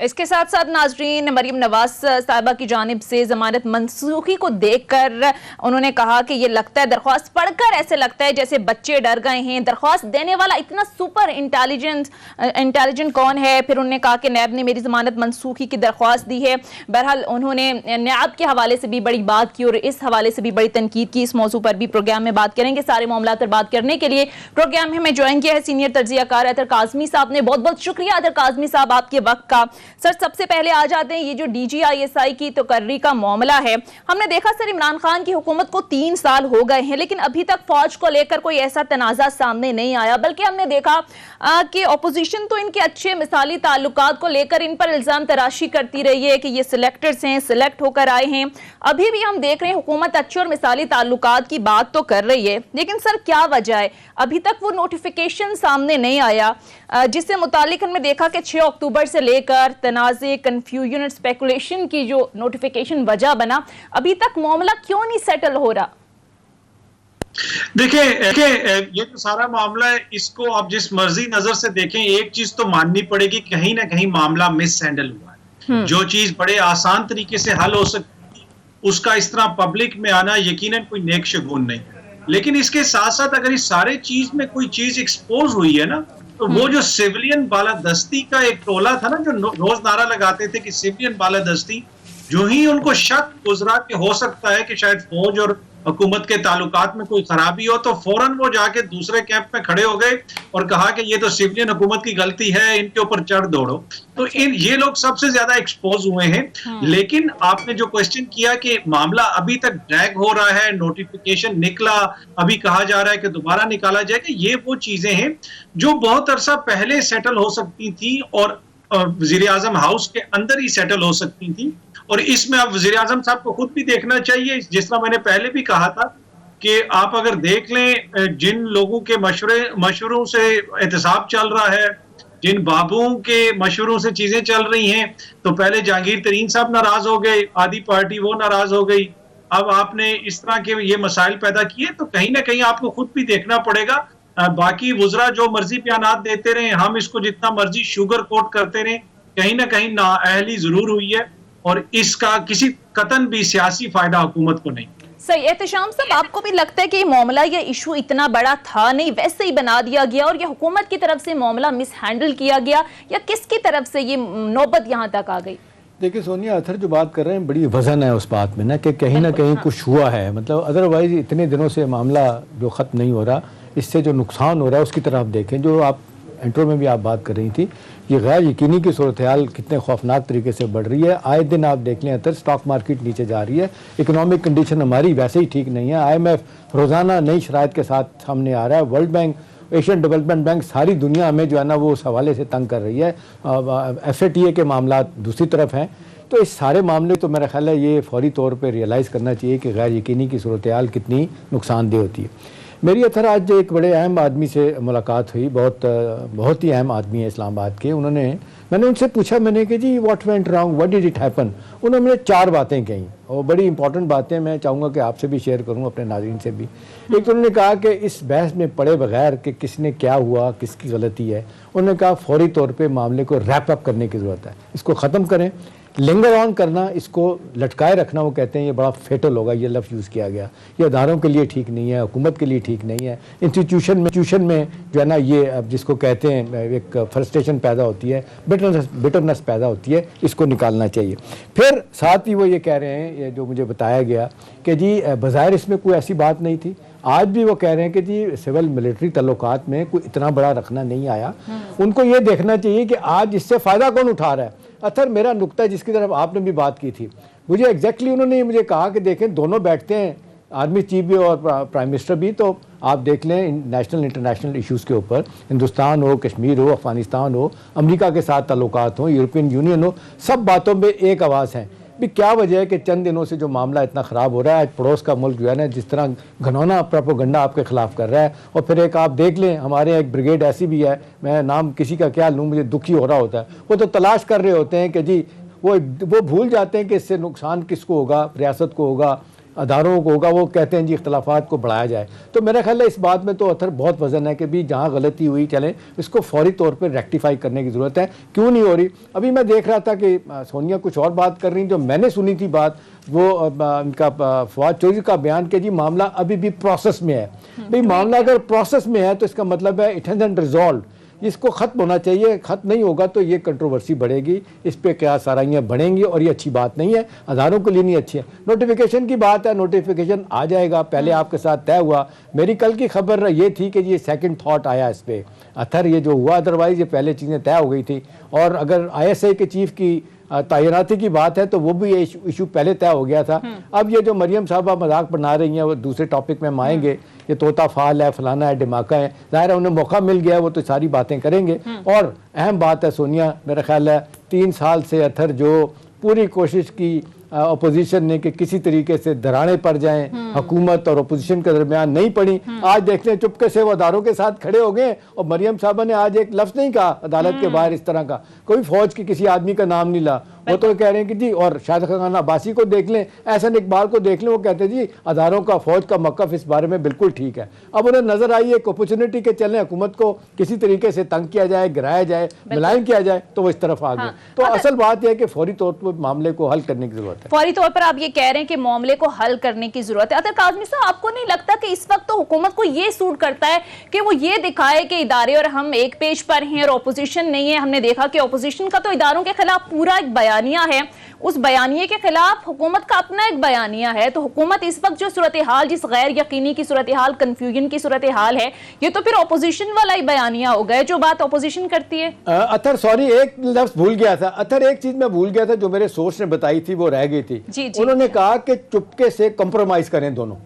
इसके साथ साथ नाजरीन, मरीम नवाज साहिबा की जानिब से जमानत मनसूखी को देखकर उन्होंने कहा कि ये लगता है, दरख्वास्त पढ़कर ऐसे लगता है जैसे बच्चे डर गए हैं। दरख्वास्त देने वाला इतना सुपर इंटेलिजेंट कौन है? फिर उन्होंने कहा कि नैब ने मेरी जमानत मनसूखी की दरख्वास्त दी है। बहरहाल उन्होंने नैब के हवाले से भी बड़ी बात की और इस हवाले से भी बड़ी तनकीद की। इस मौजू पर भी प्रोग्राम में बात करेंगे। सारे मामला पर बात करने के लिए प्रोग्राम में हमें ज्वाइन किया है सीनियर तज्जियाकार अतर काज़मी साहब ने। बहुत बहुत शुक्रिया अतर काज़मी साहब आपके वक्त का। सर, सबसे पहले आ जाते हैं ये जो DGISI की तकर्री का मामला है। हमने देखा सर, इमरान खान की हुकूमत को 3 साल हो गए हैं, लेकिन अभी तक फौज को लेकर कोई ऐसा तनाज़ा सामने नहीं आया, बल्कि हमने देखा कि अपोजिशन तो इनके अच्छे मिसाली ताल्लुकात को लेकर इन पर इल्ज़ाम तराशी करती रही है कि ये सिलेक्टर्स हैं, सिलेक्ट होकर आए हैं। अभी भी हम देख रहे हैं हुकूमत अच्छे और मिसाली ताल्लुकात की बात तो कर रही है, लेकिन सर क्या वजह है अभी तक वो नोटिफिकेशन सामने नहीं आया, जिससे मुतालिक हमने देखा कि 6 अक्टूबर से लेकर तनाज़े, कंफ्यूजन और स्पेकुलेशन की जो नोटिफिकेशन वजह बना, अभी तक मामला क्यों नहीं सेटल हो रहा? देखिए ये तो सारा मामला है, इसको आप जिस मर्जी नजर से देखें, एक चीज तो माननी पड़ेगी, कहीं ना कहीं मामला मिस हैंडल हुआ है। जो चीज बड़े आसान तरीके से हल हो सकती, उसका इस तरह पब्लिक में आना यकीनन कोई नेक शगुन नहीं। लेकिन इसके साथ साथ अगर इस सारे चीज में कोई चीज एक्सपोज हुई है ना, तो वो जो सिविलियन बालादस्ती का एक टोला था ना, जो रोज नारा लगाते थे कि सिविलियन बालादस्ती, जो ही उनको शक गुजरा कि हो सकता है कि शायद फौज और हुकूमत के ताल्लुकात में कोई खराबी हो, तो फौरन वो जाके दूसरे कैंप में खड़े हो गए और कहा कि ये तो सिविलियन हुकूमत की गलती है, इनके ऊपर चढ़ दौड़ो। तो ये लोग सबसे ज्यादा एक्सपोज हुए हैं। लेकिन आपने जो क्वेश्चन किया कि मामला अभी तक ड्रैग हो रहा है, नोटिफिकेशन निकला, अभी कहा जा रहा है कि दोबारा निकाला जाएगा, ये वो चीजें हैं जो बहुत अरसा पहले सेटल हो सकती थी और वजीर आजम हाउस के अंदर ही सेटल हो सकती थी। और इसमें अब वजीर आजम साहब को खुद भी देखना चाहिए, जिस तरह मैंने पहले भी कहा था कि आप अगर देख लें जिन लोगों के मशवरों से एहतसाब चल रहा है, जिन बाबुओं के मशवरों से चीजें चल रही हैं, तो पहले जहांगीर तरीन साहब नाराज हो गए, आधी पार्टी वो नाराज हो गई, अब आपने इस तरह के ये मसाइल पैदा किए, तो कहीं ना कहीं आपको खुद भी देखना पड़ेगा। बाकी वुजरा जो मर्जी बयानात देते रहे, हम इसको जितना मर्जी शुगर कोट करते रहे, कहीं ना कहीं नाअहली जरूर हुई है और इसका किसी कतन भी सियासी फायदा हुकूमत को नहीं। सही। एहतशाम साहब, आपको भी लगता है कि मामला या इशू इतना बड़ा था नहीं, वैसे ही बना दिया गया और ये हुकूमत की तरफ से मामला मिस हैंडल किया गया, या किसकी तरफ से ये नौबत यहाँ तक आ गई? देखिए सोनिया, अथर जो बात कर रहे हैं बड़ी वजन है उस बात में ना, कि कहीं ना कहीं कुछ हुआ है। मतलब अदरवाइज इतने दिनों से मामला जो ख़त्म नहीं हो रहा, इससे जो नुकसान हो रहा है उसकी तरफ देखें। जो आप इंट्रो में भी आप बात कर रही थी, ये गैर यकीनी की सूरत हाल कितने खौफनाक तरीके से बढ़ रही है। आए दिन आप देख लें अतर स्टॉक मार्केट नीचे जा रही है, इकोनॉमिक कंडीशन हमारी वैसे ही ठीक नहीं है। IMF रोज़ाना नई शराइत के साथ सामने आ रहा है। World bank, Asian development bank सारी दुनिया में जो है ना वो उस हवाले से तंग कर रही है। FATA के मामला दूसरी तरफ हैं। तो इस सारे मामले तो मेरा ख्याल है ये फौरी तौर पर रियलाइज़ करना चाहिए कि गैर यकीनी की सूरत हाल कितनी नुकसानदेह होती है। मेरी अथर आज एक बड़े अहम आदमी से मुलाकात हुई, बहुत ही अहम आदमी है इस्लामाबाद के। मैंने उनसे पूछा, मैंने कि जी what went wrong, what did it happen. उन्होंने मुझे 4 बातें कही और बड़ी इंपॉर्टेंट बातें मैं चाहूँगा कि आपसे भी शेयर करूँ, अपने नाज़रीन से भी। एक तो उन्होंने कहा कि इस बहस में पड़े बगैर कि किसने क्या हुआ, किसकी गलती है, उन्होंने कहा फौरी तौर पर मामले को रैप अप करने की ज़रूरत है, इसको ख़त्म करें। लिंगर ऑन करना, इसको लटकाए रखना, वो कहते हैं ये बड़ा फेटल होगा, ये लफ्ज़ यूज़ किया गया। ये अदारों के लिए ठीक नहीं है, हुकूमत के लिए ठीक नहीं है, इंस्टीट्यूशन में जो है ना ये जिसको कहते हैं एक फ्रस्ट्रेशन पैदा होती है, बिटरनेस पैदा होती है, इसको निकालना चाहिए। फिर साथ ही वो ये कह रहे हैं, ये जो मुझे बताया गया कि जी बज़ाहिर इसमें कोई ऐसी बात नहीं थी। आज भी वो कह रहे हैं कि जी सिविल मिलिट्री तल्लुकात में कोई इतना बड़ा रखना नहीं आया। उनको ये देखना चाहिए कि आज इससे फ़ायदा कौन उठा रहा है। अथर मेरा नुक्ता जिसकी तरफ आपने भी बात की थी, मुझे एग्जैक्टली उन्होंने मुझे कहा कि देखें दोनों बैठते हैं, आर्मी चीफ भी और प्राइम मिनिस्टर भी, तो आप देख लें नेशनल इंटरनेशनल इश्यूज़ के ऊपर, हिंदुस्तान हो, कश्मीर हो, अफ़गानिस्तान हो, अमेरिका के साथ ताल्लुकात हो, यूरोपियन यूनियन हो, सब बातों में एक आवाज़ है। भी क्या वजह है कि चंद दिनों से जो मामला इतना ख़राब हो रहा है, आज पड़ोस का मुल्क जो है ना जिस तरह घनौना प्रोपेगेंडा आपके खिलाफ कर रहा है, और फिर एक आप देख लें हमारे एक ब्रिगेड ऐसी भी है, मैं नाम किसी का क्या लूँ, मुझे दुखी हो रहा होता है, वो तो तलाश कर रहे होते हैं कि जी वो भूल जाते हैं कि इससे नुकसान किसको होगा, रियासत को होगा, अदारों को होगा वो कहते हैं जी इख्तलाफात को बढ़ाया जाए। तो मेरा ख्याल है इस बात में तो अथर बहुत वजन है कि भी जहाँ गलती हुई चलें इसको फौरी तौर पर रेक्टिफाई करने की ज़रूरत है। क्यों नहीं हो रही? अभी मैं देख रहा था कि सोनिया कुछ और बात कर रही, जो मैंने सुनी थी बात वो इनका फवाद चौधरी का बयान कि जी मामला अभी भी प्रोसेस में है। भाई मामला अगर प्रोसेस में है तो इसका मतलब है इट हैज़ रिजॉल्व, इसको ख़त्म होना चाहिए। ख़त्म नहीं होगा तो ये कंट्रोवर्सी बढ़ेगी, इस पे क्या साराइयाँ बढ़ेंगी और ये अच्छी बात नहीं है, हज़ारों के लिए नहीं अच्छी है। नोटिफिकेशन की बात है, नोटिफिकेशन आ जाएगा, पहले आपके साथ तय हुआ। मेरी कल की खबर ये थी कि ये सेकंड थॉट आया इस पर अथर ये जो हुआ, अदरवाइज़ ये पहले चीज़ें तय हो गई थी। और अगर ISI के चीफ की तैनाती की बात है तो वो भी ये इशू पहले तय हो गया था। अब ये जो मरियम साहबा मजाक बना रही हैं वो दूसरे टॉपिक में हम आएंगे, ये तोता फाल है, फलाना है, धमाका है, ज़ाहिर है उन्हें मौका मिल गया है, वो तो सारी बातें करेंगे। और अहम बात है सोनिया, मेरा ख्याल है 3 साल से अथर जो पूरी कोशिश की अपोजिशन ने कि किसी तरीके से दराने पड़ जाएं, हुकूमत और अपोजिशन के दरमियान नहीं पड़ी। आज देख लें चुपके से वो अदारों के साथ खड़े हो गए और मरियम साहबा ने आज एक लफ्ज़ नहीं कहा अदालत के बाहर इस तरह का, कोई फौज की किसी आदमी का नाम नहीं ला। वो तो कह रहे हैं कि जी, और शाहिद खान अब्बासी को देख लें, एहसन इकबाल को देख लें, वो कहते हैं जी अदारों का फौज का मौक़िफ़ इस बारे में बिल्कुल ठीक है। अब उन्हें नजर आई एक अपॉर्चुनिटी के चलें हुकूमत को किसी तरीके से तंग किया जाए, गिराया जाए, मिलान किया जाए, तो वो इस तरफ आ गए। तो असल बात यह है कि फौरी तौर पर मामले को हल करने की जरूरत है। फौरी तौर पर आप ये कह रहे हैं कि मामले को हल करने की जरूरत है। अतर काज़मी साहब, आपको नहीं लगता कि इस वक्त तो हुकूमत को ये सूट करता है कि वो ये दिखाए कि इदारे और हम एक पेज पर हैं और ऑपोजिशन नहीं है? हमने देखा कि ऑपोजिशन का तो इदारों के खिलाफ पूरा एक बयानिया है, उस बयानिए के खिलाफ हुकूमत का अपना एक बयानिया है। तो हुकूमत इस वक्त जो सूरत हाल, जिस गैर यकीनी की सूरत हाल, कंफ्यूजन की सूरत हाल है, ये तो फिर ऑपोजिशन वाला ही बयानिया हो गया जो बात ऑपोजिशन करती है। अतर सॉरी, एक लफ्ज भूल गया था अतर, एक चीज मैं भूल गया था जो मेरे सोर्स ने बताई थी वो रह गई थी। जी। उन्होंने कहा कि चुपके से कंप्रोमाइज करें दोनों।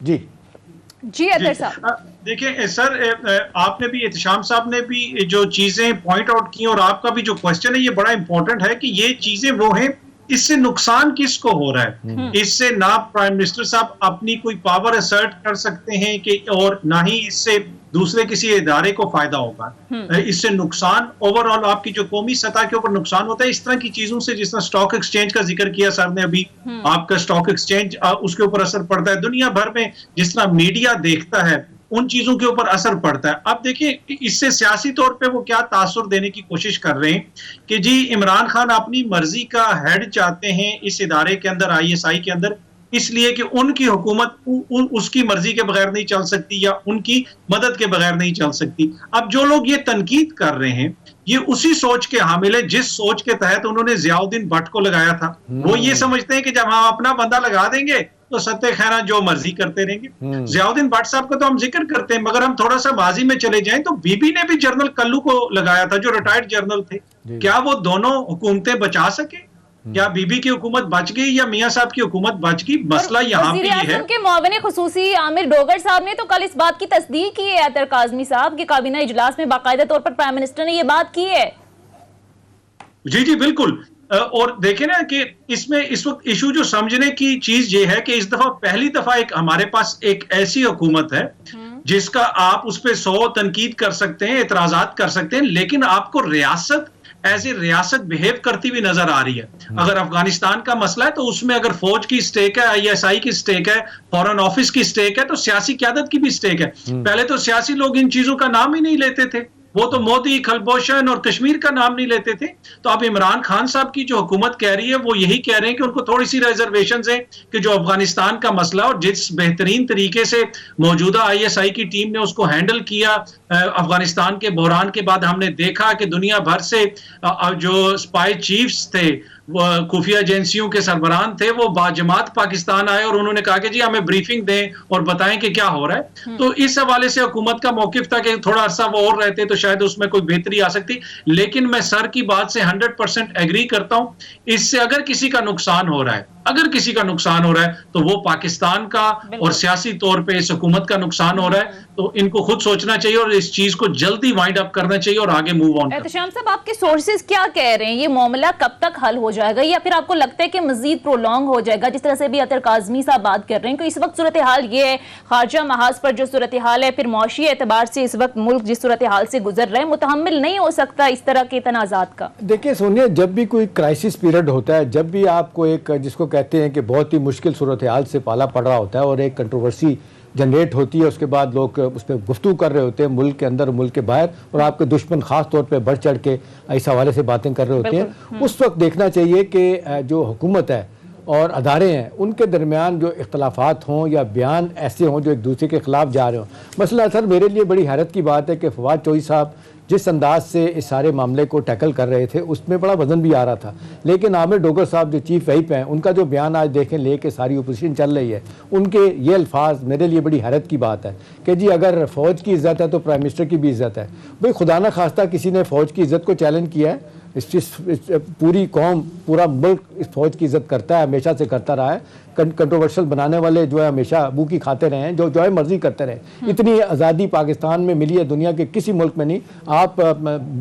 जी अतर साहब, देखिए सर, आपने भी, एहतशाम साहब ने भी जो चीजें पॉइंट आउट की और आपका भी जो क्वेश्चन है ये बड़ा इंपॉर्टेंट है कि ये चीजें वो हैं, इससे नुकसान किसको हो रहा है? इससे ना प्राइम मिनिस्टर साहब अपनी कोई पावर असर्ट कर सकते हैं कि, और ना ही इससे दूसरे किसी इदारे को फायदा होगा। इससे नुकसान ओवरऑल आपकी जो कौमी सतह के ऊपर नुकसान होता है इस तरह की चीजों से, जिस तरह स्टॉक एक्सचेंज का जिक्र किया सर ने अभी, आपका स्टॉक एक्सचेंज उसके ऊपर असर पड़ता है। दुनिया भर में जिस तरह मीडिया देखता है उन चीजों के ऊपर असर पड़ता है। अब देखिए इससे सियासी तौर पे वो क्या तासुर देने की कोशिश कर रहे हैं कि जी इमरान खान अपनी मर्जी का हेड चाहते हैं इस इदारे के अंदर, ISI के अंदर, इसलिए कि उनकी हुकूमत उसकी मर्जी के बगैर नहीं चल सकती या उनकी मदद के बगैर नहीं चल सकती। अब जो लोग ये तनकीद कर रहे हैं ये उसी सोच के हामिल है जिस सोच के तहत उन्होंने जियाउद्दीन भट्ट को लगाया था। वो ये समझते हैं कि जब हम अपना बंदा लगा देंगे तो सत्ते खैरा जो मर्जी करते रहेंगे। जियाउद्दीन भट्ट साहब का तो हम जिक्र करते हैं, मगर हम थोड़ा सा माजी में चले जाएं तो बीबी ने भी जनरल कल्लू को लगाया था जो रिटायर्ड जनरल थे। क्या वो दोनों हुकूमतें बचा सके? क्या बीबी की हुकूमत बच गई या मियां साहब की हुकूमत बच गई? मसला यहाँ पे है। के मुआविन खुसूसी आमिर डोगर साहब ने तो कल इस बात की तस्दीक की है अतर काज़मी साहब कि काबीना इजलास में बाकायदा तौर पर प्राइम मिनिस्टर ने ये बात की है। जी बिल्कुल। और देखें ना कि इसमें इस वक्त इशू जो समझने की चीज ये है कि इस दफा पहली दफा एक हमारे पास एक ऐसी हुकूमत है जिसका आप उस पर 100 तनकीद कर सकते हैं, एतराजात कर सकते हैं, लेकिन आपको रियासत एज ए रियासत बिहेव करती हुई नजर आ रही है। अगर अफगानिस्तान का मसला है तो उसमें अगर फौज की स्टेक है, ISI की स्टेक है, फॉरेन ऑफिस की स्टेक है, तो सियासी क़यादत की भी स्टेक है। पहले तो सियासी लोग इन चीजों का नाम ही नहीं लेते थे, वो तो मोदी, खलबोशन और कश्मीर का नाम नहीं लेते थे। तो अब इमरान खान साहब की जो हुकूमत कह रही है वो यही कह रहे हैं कि उनको थोड़ी सी रिजर्वेशंस हैं कि जो अफगानिस्तान का मसला और जिस बेहतरीन तरीके से मौजूदा ISI की टीम ने उसको हैंडल किया, अफगानिस्तान के बहरान के बाद हमने देखा कि दुनिया भर से जो स्पाई चीफ्स थे, खुफिया एजेंसियों के सरबरान थे, वो बाजमात पाकिस्तान आए और उन्होंने कहा कि जी हमें ब्रीफिंग दें और बताएं कि क्या हो रहा है। तो इस हवाले से हुकूमत का मौकिफ था कि थोड़ा अरसा वो और रहते तो शायद उसमें कोई बेहतरी आ सकती। लेकिन मैं सर की बात से 100% एग्री करता हूं। इससे अगर किसी का नुकसान हो रहा है, अगर किसी का नुकसान हो रहा है तो वो पाकिस्तान का और सियासी तौर पे इस हुकूमत का नुकसान हो रहा है। तो इनको खुद सोचना चाहिए और इस चीज को जल्दी वाइंड अप करना चाहिए और आगे मूव ऑन। एहतशाम साहब, आपके सोर्सेज क्या कह रहे हैं? ये मामला कब तक हल हो जाएगा या फिर आपको लगता है कि मजीद प्रोलॉन्ग हो जाएगा? जिस तरह से भी अतर काज़मी साहब बात कर रहे हैं कि इस वक्त सूरत हाल ये है, खारजा महाज पर जो सूरत हाल है, फिर मौशी एतबार से इस वक्त मुल्क जिस सूरत हाल से गुजर रहे हैं, मुतहम्मिल नहीं हो सकता इस तरह के तनाज़ात का। देखिए सोनिया, जब भी कोई क्राइसिस पीरियड होता है, जब भी आपको एक जिसको कहते हैं कि बहुत ही मुश्किल सूरत हाल से पाला पड़ रहा होता है और एक कंट्रोवर्सी जनरेट होती है, उसके बाद लोग उस पर गुफ्तगू कर रहे होते हैं मुल्क के अंदर मुल्क के बाहर, और आपके दुश्मन ख़ास तौर पे बढ़ चढ़ के इस हवाले से बातें कर रहे होते हैं। उस वक्त देखना चाहिए कि जो हुकूमत है और अदारे हैं उनके दरमियान जो इख्तलाफात हों या बयान ऐसे हों जो एक दूसरे के ख़िलाफ़ जा रहे हों। मसला सर मेरे लिए बड़ी हैरत की बात है कि फवाद चौधरी साहब जिस अंदाज से इस सारे मामले को टैकल कर रहे थे उसमें बड़ा वजन भी आ रहा था, लेकिन आमिर डोगर साहब जो चीफ व्हिप हैं उनका जो बयान आज देखें लेके सारी अपोजिशन चल रही है, उनके ये अल्फाज मेरे लिए बड़ी हैरत की बात है कि जी अगर फ़ौज की इज़्ज़त है तो प्राइम मिनिस्टर की भी इज़्ज़त है। भाई खुदा न खास्ता किसी ने फ़ौज की इज़्ज़त को चैलेंज किया है, इस पूरी कौम पूरा मुल्क इस फ़ौज की इज़्ज़त करता है, हमेशा से करता रहा है। कंट्रोवर्शियल बनाने वाले जो है हमेशा अबू की खाते रहे हैं, जो है मर्जी करते रहे। इतनी आज़ादी पाकिस्तान में मिली है दुनिया के किसी मुल्क में नहीं। आप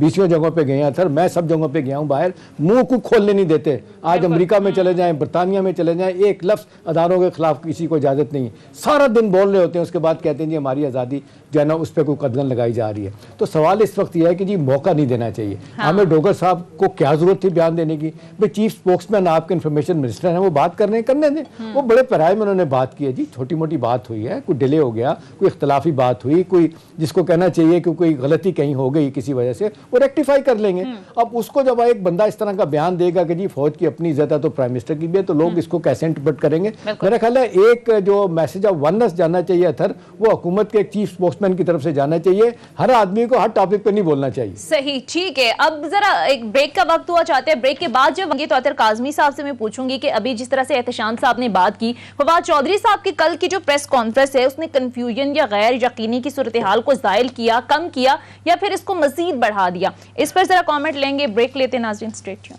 20 जगहों पे गए हैं सर, मैं सब जगहों पे गया हूँ, बाहर मुंह को खोलने नहीं देते। आज अमेरिका में चले जाएं, बरतानिया में चले जाएं, एक लफ्ज़ अदारों के खिलाफ किसी को इजाज़त नहीं है। सारा दिन बोल रहे होते हैं, उसके बाद कहते हैं जी हमारी आज़ादी जो है ना उस पर कोई कदगन लगाई जा रही है। तो सवाल इस वक्त यह है कि जी मौका नहीं देना चाहिए। आमिर डोगर साहब को क्या ज़रूरत थी बयान देने की? भाई चीफ स्पोक्समैन आपके इंफॉर्मेशन मिनिस्टर हैं, वो बात कर रहे हैं, करने दें। वो बड़े पैराए में उन्होंने बात की है जी, छोटी मोटी बात हुई है, कोई डिले हो गया, कोई इख्तलाफी बात हुई, कोई जिसको कहना चाहिए कि कोई गलती कहीं हो गई किसी वजह से, वो रेक्टिफाई कर लेंगे। अब उसको जब एक बंदा इस तरह का बयान देगा कि जी फौज की अपनी इज्जत है तो प्राइम मिनिस्टर की भी है, तो लोग इसको कैसे इंटरप्रेट करेंगे? मेरा ख्याल है एक जो मैसेज ऑफ वननेस जाना चाहिए अथर, वो हुकूमत के एक चीफ स्पोक्समैन की तरफ से जाना चाहिए। हर आदमी को हर टॉपिक पे नहीं बोलना चाहिए। सही, ठीक है। अब जरा एक ब्रेक का वक्त हुआ चाहते हैं, ब्रेक के बाद जब होंगे तो अतर काज़मी साहब से मैं पूछूंगी कि अभी जिस तरह से एहतशाम साहब ने बात की, फवाद चौधरी साहब की कल की जो प्रेस कॉन्फ्रेंस है उसने कंफ्यूजन या गैर यकीनी की सूरत हाल को जायल किया, कम किया या फिर इसको मजीद बढ़ा दिया? इस पर जरा कमेंट लेंगे, ब्रेक लेते नाज़रीन, स्ट्रेट।